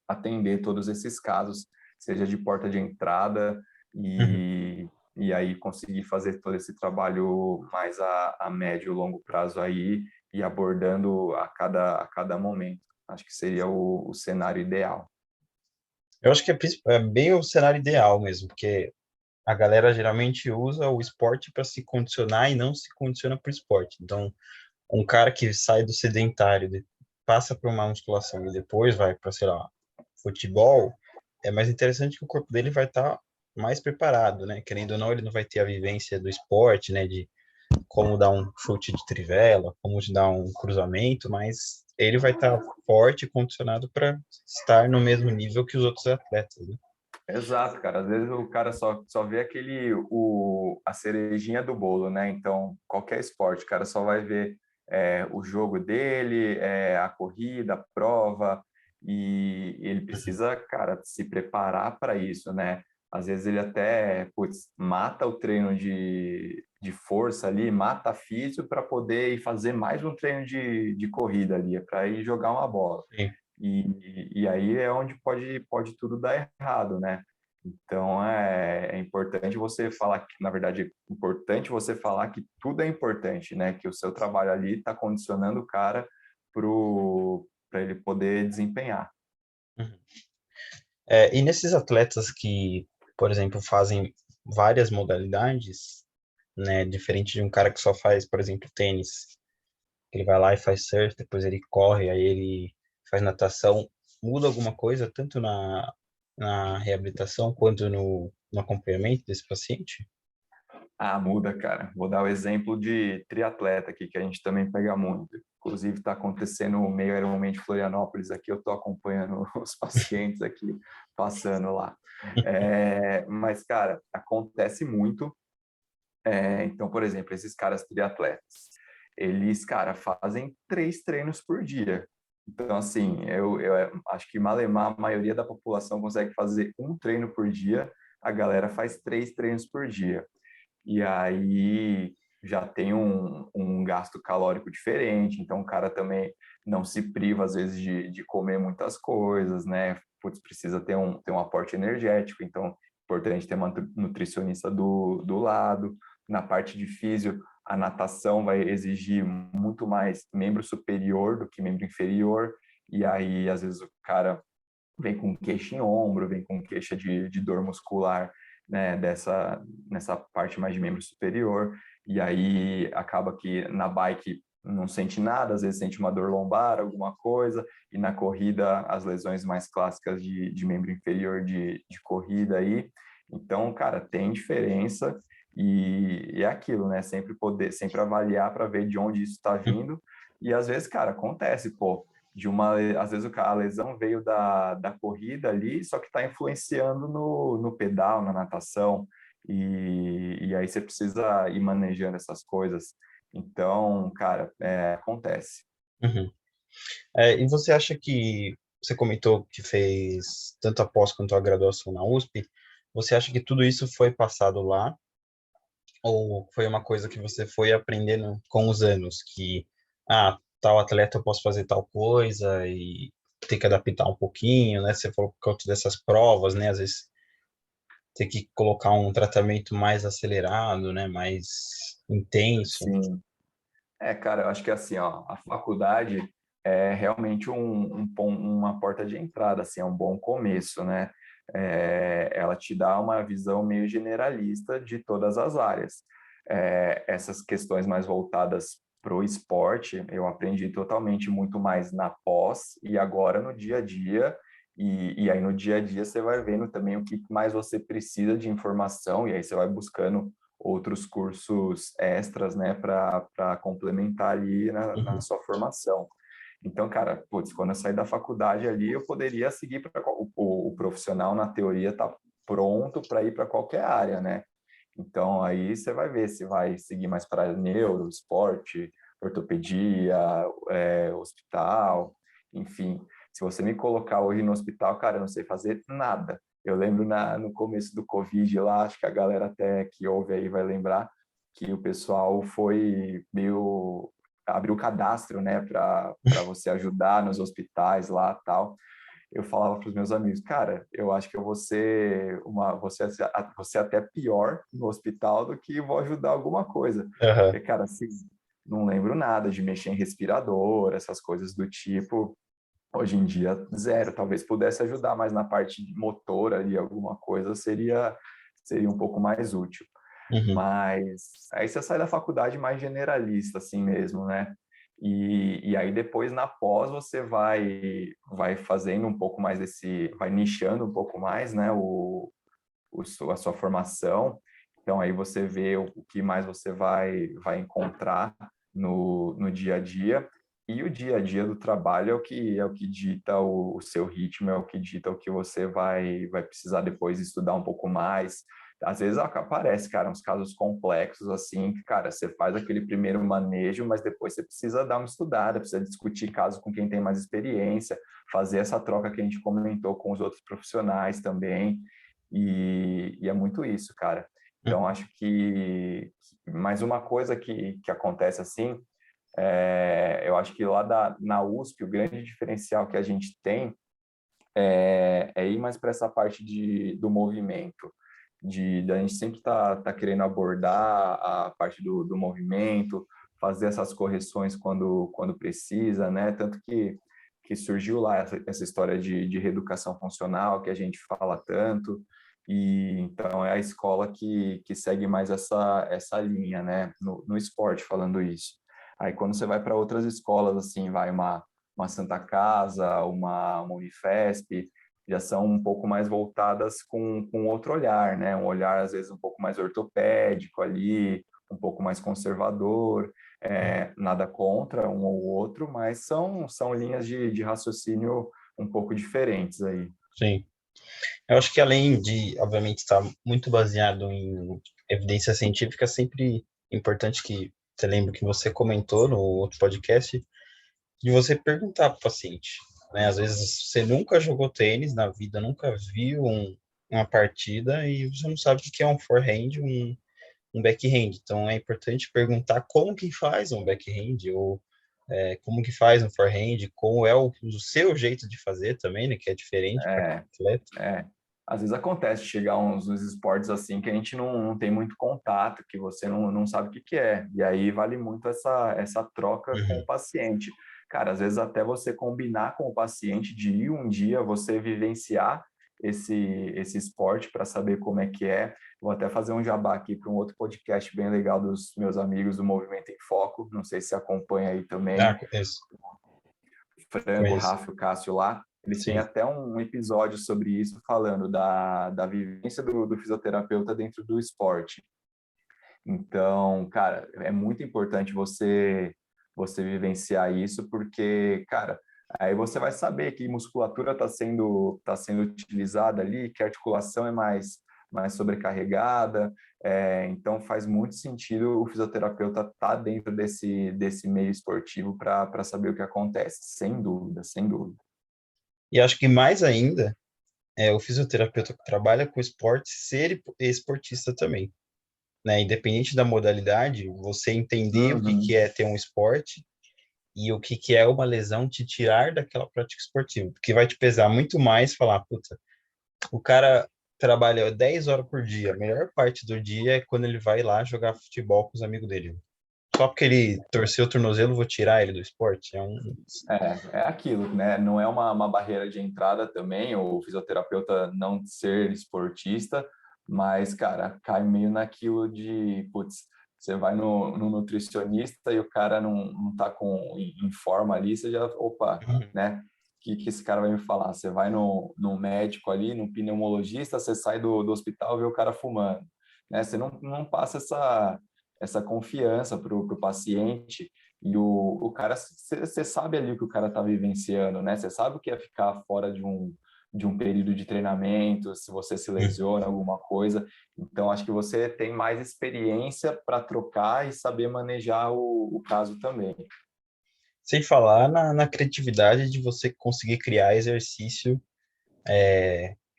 atender todos esses casos, seja de porta de entrada uhum. e aí conseguir fazer todo esse trabalho mais a médio e longo prazo aí e abordando a cada momento. Acho que seria o cenário ideal. Eu acho que é bem o cenário ideal mesmo, porque a galera geralmente usa o esporte para se condicionar e não se condiciona para o esporte. Então, um cara que sai do sedentário, passa por uma musculação e depois vai para, sei lá, futebol, é mais interessante que o corpo dele vai estar mais preparado, né? Querendo ou não, ele não vai ter a vivência do esporte, né? De como dar um chute de trivela, como dar um cruzamento, mas ele vai estar forte e condicionado para estar no mesmo nível que os outros atletas, né? Exato, cara. Às vezes o cara só vê a cerejinha do bolo, né? Então, qualquer esporte, o cara só vai ver o jogo dele, a corrida, a prova, e ele precisa, cara, se preparar para isso, né? Às vezes ele até, putz, mata o treino de força ali, mata físico para poder ir fazer mais um treino de corrida ali, para ir jogar uma bola. Sim. E aí é onde pode tudo dar errado, né? Então é importante você falar que, na verdade, é importante você falar que tudo é importante, né? Que o seu trabalho ali está condicionando o cara para ele poder desempenhar. Uhum. E nesses atletas que, por exemplo, fazem várias modalidades, né, diferente de um cara que só faz, por exemplo, tênis, ele vai lá e faz surf, depois ele corre, aí ele faz natação, muda alguma coisa tanto na reabilitação quanto no acompanhamento desse paciente? Ah, muda, cara. Vou dar o exemplo de triatleta aqui, que a gente também pega muito. Inclusive, está acontecendo o meio Ironman de Florianópolis aqui, eu estou acompanhando os pacientes aqui, passando lá. Mas, cara, acontece muito. Então, por exemplo, esses caras triatletas, eles, cara, fazem 3 treinos por dia. Então, assim, eu acho que malemar, a maioria da população consegue fazer um treino por dia, a galera faz 3 treinos por dia. E aí já tem um gasto calórico diferente, então o cara também não se priva, às vezes, de comer muitas coisas, né? Putz, precisa ter um aporte energético, então é importante ter uma nutricionista do lado. Na parte de físio, a natação vai exigir muito mais membro superior do que membro inferior, e aí, às vezes, o cara vem com queixa em ombro, vem com queixa de dor muscular, né, nessa parte mais de membro superior, e aí acaba que na bike não sente nada, às vezes sente uma dor lombar, alguma coisa, e na corrida as lesões mais clássicas de membro inferior de corrida aí. Então, cara, tem diferença e é aquilo, né? Sempre avaliar para ver de onde isso está vindo. E às vezes, cara, acontece, pô, às vezes a lesão veio da corrida ali, só que está influenciando no pedal, na natação, e aí você precisa ir manejando essas coisas. Então, cara, acontece. Uhum. E você acha que, você comentou que fez tanto a pós quanto a graduação na USP, você acha que tudo isso foi passado lá, ou foi uma coisa que você foi aprendendo com os anos, que, tal atleta eu posso fazer tal coisa, e ter que adaptar um pouquinho, né? Você falou por causa dessas provas, né? Às vezes ter que colocar um tratamento mais acelerado, né? Mais intenso. Sim. Cara, eu acho que assim, ó, a faculdade é realmente uma porta de entrada, assim, é um bom começo, né? Ela te dá uma visão meio generalista de todas as áreas. Essas questões mais voltadas para o esporte, eu aprendi totalmente muito mais na pós e agora no dia a dia. E aí no dia a dia você vai vendo também o que mais você precisa de informação, e aí você vai buscando outros cursos extras, né, para complementar ali na Uhum, sua formação. Então, cara, putz, quando eu saí da faculdade ali, eu poderia seguir para o profissional, na teoria, tá pronto para ir para qualquer área, né? Então, aí você vai ver se vai seguir mais para neuro, esporte, ortopedia, hospital, enfim. Se você me colocar hoje no hospital, cara, eu não sei fazer nada. Eu lembro no começo do Covid lá, acho que a galera até que ouve aí vai lembrar que o pessoal foi meio abriu o cadastro, né, para você ajudar nos hospitais lá, tal. Eu falava para os meus amigos, cara, eu acho que eu vou ser até pior no hospital do que vou ajudar alguma coisa. aham, Porque, cara, assim, não lembro nada de mexer em respirador, essas coisas do tipo. Hoje em dia, zero. Talvez pudesse ajudar, mas na parte de motor ali, alguma coisa, seria um pouco mais útil. uhum, Mas aí você sai da faculdade mais generalista, assim mesmo, né? E aí depois na pós você vai fazendo um pouco mais vai nichando um pouco mais, né? A sua formação. Então aí você vê o que mais você vai encontrar no dia a dia. E o dia a dia do trabalho é o que dita o seu ritmo, é o que dita o que você vai precisar depois estudar um pouco mais. Às vezes aparece, cara, uns casos complexos assim, que, cara, você faz aquele primeiro manejo, mas depois você precisa dar uma estudada, precisa discutir caso com quem tem mais experiência, fazer essa troca que a gente comentou com os outros profissionais também. E é muito isso, cara. Então, uhum. acho que mais uma coisa que acontece assim, eu acho que lá na USP, o grande diferencial que a gente tem é ir mais para essa parte do movimento, da gente sempre tá querendo abordar a parte do movimento, fazer essas correções quando precisa, né? Tanto que surgiu lá essa história de reeducação funcional, que a gente fala tanto, e então é a escola que segue mais essa linha, né? No esporte, falando isso. Aí quando você vai para outras escolas, assim, vai uma Santa Casa, uma Unifesp, já são um pouco mais voltadas com outro olhar, né? Um olhar, às vezes, um pouco mais ortopédico ali, um pouco mais conservador, nada contra um ou outro, mas são linhas de raciocínio um pouco diferentes aí. Sim. Eu acho que além de, obviamente, estar muito baseado em evidência científica, é sempre importante que você lembre que você comentou no outro podcast, de você perguntar para o paciente, né? Às vezes você nunca jogou tênis na vida, nunca viu uma partida e você não sabe o que é um forehand, um backhand. Então é importante perguntar como que faz um backhand ou como que faz um forehand, como é o seu jeito de fazer também, né? Que é diferente para cada É, atleta. é. Às vezes acontece chegar uns esportes assim que a gente não tem muito contato, que você não sabe o que é. E aí vale muito essa troca com o Uhum, paciente. Cara, às vezes até você combinar com o paciente de ir um dia, você vivenciar esse esporte para saber como é que é. Vou até fazer um jabá aqui para um outro podcast bem legal dos meus amigos do Movimento em Foco. Não sei se acompanha aí também. conheço, Frango, conheço. Rafa e o Cássio lá, eles têm Sim. até um episódio sobre isso, falando da vivência do fisioterapeuta dentro do esporte. Então, cara, é muito importante você vivenciar isso, porque, cara, Aí você vai saber que musculatura tá sendo utilizada ali, que a articulação é mais sobrecarregada. Então faz muito sentido o fisioterapeuta estar dentro desse meio esportivo para saber o que acontece, sem dúvida, sem dúvida. E acho que mais ainda é o fisioterapeuta que trabalha com esporte ser esportista também, né? Independente da modalidade, você entender o que que Uhum. é ter um esporte e o que que é uma lesão te tirar daquela prática esportiva, porque vai te pesar muito mais falar, puta, o cara trabalha 10 horas por dia, a melhor parte do dia é quando ele vai lá jogar futebol com os amigos dele. Só porque ele torceu o tornozelo, vou tirar ele do esporte? É um... É aquilo, né? Não é uma barreira de entrada também, o fisioterapeuta não ser esportista, mas, cara, cai meio naquilo de, putz, você vai no nutricionista e o cara não tá em forma ali, você já, opa, né? Que esse cara vai me falar? Você vai no médico ali, no pneumologista, você sai do hospital e vê o cara fumando, né? Você não passa essa confiança para o paciente e o cara, você sabe ali o que o cara está vivenciando, né? Você sabe o que é ficar fora de um período de treinamento, se você se lesiona, alguma coisa. Então, acho que você tem mais experiência para trocar e saber manejar o caso também. Sem falar na criatividade de você conseguir criar exercício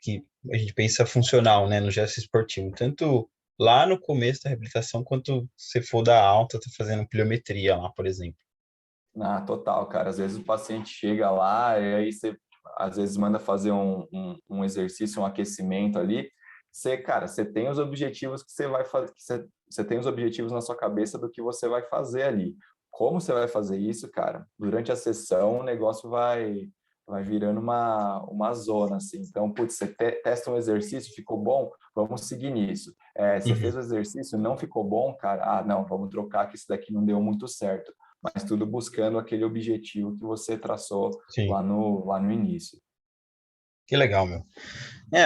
que a gente pensa funcional, né, no gesto esportivo, tanto lá no começo da reabilitação, quanto se for da alta, tá fazendo pliometria lá, por exemplo. Ah, total, cara. Às vezes o paciente chega lá e aí você, às vezes, manda fazer um exercício, um aquecimento ali. Você, cara, você tem os objetivos que você vai fazer, você tem os objetivos na sua cabeça do que você vai fazer ali. Como você vai fazer isso, cara? Durante a sessão, o negócio vai virando uma zona, assim. Então, putz, você testa um exercício, ficou bom? Vamos seguir nisso. Você fez Uhum. o exercício, não ficou bom, cara? Ah, não, vamos trocar que isso daqui não deu muito certo, mas tudo buscando aquele objetivo que você traçou Sim, lá no início. que legal, meu.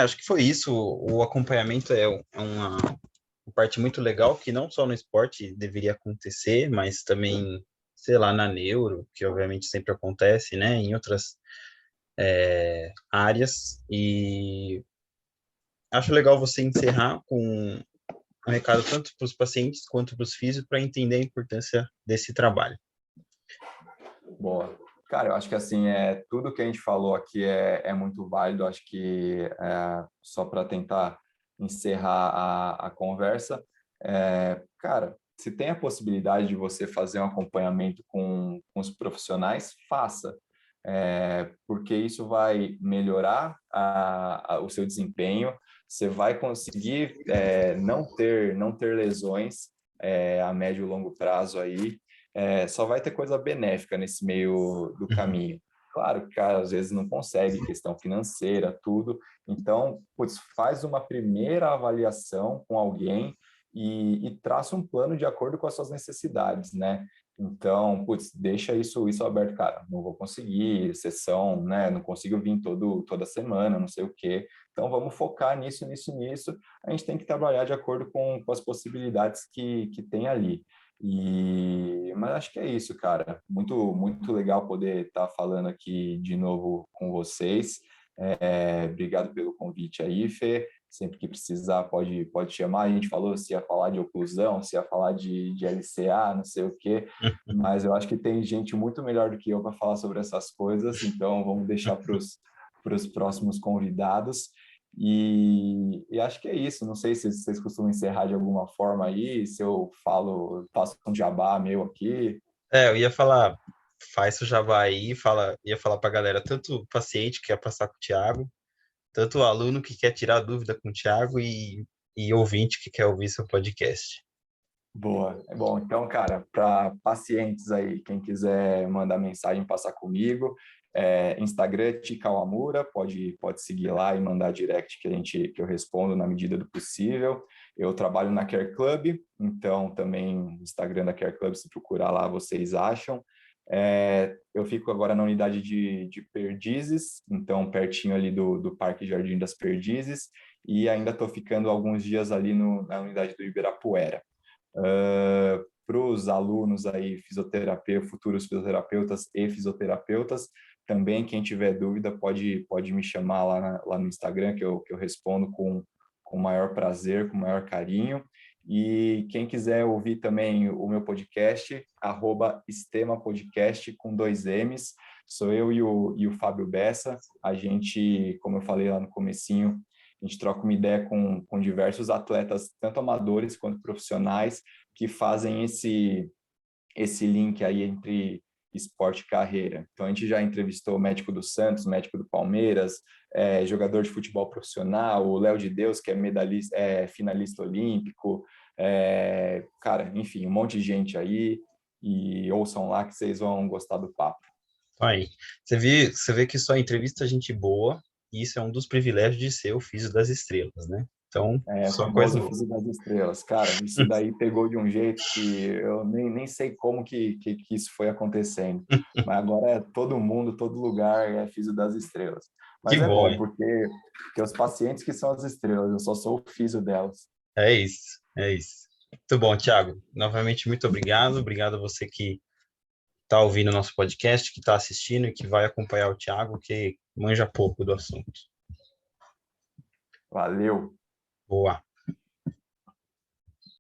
Acho que foi isso. O acompanhamento é uma parte muito legal que não só no esporte deveria acontecer, mas também, sei lá, na neuro, que obviamente sempre acontece, né, em outras áreas. E acho legal você encerrar com um recado tanto para os pacientes quanto para os físicos para entender a importância desse trabalho. Boa. Cara, eu acho que assim, tudo que a gente falou aqui é muito válido. Acho que só para tentar encerrar a conversa, cara, se tem a possibilidade de você fazer um acompanhamento com os profissionais, faça. Porque isso vai melhorar o seu desempenho, você vai conseguir não ter lesões a médio e longo prazo aí, só vai ter coisa benéfica nesse meio do Uhum. caminho. Claro que, cara, às vezes não consegue, questão financeira, tudo. Então, putz, faz uma primeira avaliação com alguém e traça um plano de acordo com as suas necessidades, né? Então, putz, deixa isso aberto, cara. Não vou conseguir, sessão, né? Não consigo vir toda semana, não sei o quê. Então, vamos focar nisso, nisso, nisso. A gente tem que trabalhar de acordo com as possibilidades que tem ali. Mas acho que é isso, cara. Muito, muito legal poder estar falando aqui de novo com vocês. Obrigado pelo convite aí, Fê. Sempre que precisar, pode chamar. A gente falou se ia falar de oclusão, se ia falar de LCA, não sei o quê, mas eu acho que tem gente muito melhor do que eu para falar sobre essas coisas, então vamos deixar para os próximos convidados. E acho que é isso. Não sei se vocês costumam encerrar de alguma forma aí, se eu faço um jabá meu aqui. Eu ia falar, faz o jabá aí, ia falar para a galera, tanto o paciente que quer passar com o Thiago, tanto o aluno que quer tirar dúvida com o Thiago e ouvinte que quer ouvir seu podcast. Boa. É bom. Então, cara, para pacientes aí, quem quiser mandar mensagem, passar comigo, Instagram Tikawamura, pode seguir lá e mandar direct que eu respondo na medida do possível. Eu trabalho na Care Club, então também no Instagram da Care Club, se procurar lá, vocês acham. Eu fico agora na unidade de Perdizes, então pertinho ali do Parque Jardim das Perdizes, e ainda estou ficando alguns dias ali na unidade do Ibirapuera. Para os alunos aí, futuros fisioterapeutas e fisioterapeutas, Também, quem tiver dúvida, pode me chamar lá no Instagram, que eu respondo com o maior prazer, com o maior carinho. E quem quiser ouvir também o meu podcast, @Estema Podcast, com 2 M's, sou eu e o Fábio Bessa. A gente, como eu falei lá no comecinho, a gente troca uma ideia com diversos atletas, tanto amadores quanto profissionais, que fazem esse link aí entre esporte e carreira. Então, a gente já entrevistou o médico do Santos, médico do Palmeiras, jogador de futebol profissional, o Léo de Deus, que é medalhista, finalista olímpico, cara, enfim, um monte de gente aí, e ouçam lá que vocês vão gostar do papo. Aí, você vê que só entrevista gente boa, e isso é um dos privilégios de ser o Físio das Estrelas, né? Então, O só coisa famoso boa. Físico das Estrelas. Cara, isso daí pegou de um jeito que eu nem sei como que isso foi acontecendo. Mas agora todo mundo, todo lugar é Físico das Estrelas. Que Mas é bom, bom, hein? porque os pacientes que são as estrelas, eu só sou o físio delas. É isso, é isso. Muito bom, Thiago. Novamente, muito obrigado. Obrigado a você que está ouvindo o nosso podcast, que está assistindo e que vai acompanhar o Thiago, que manja pouco do assunto. Valeu! Boa.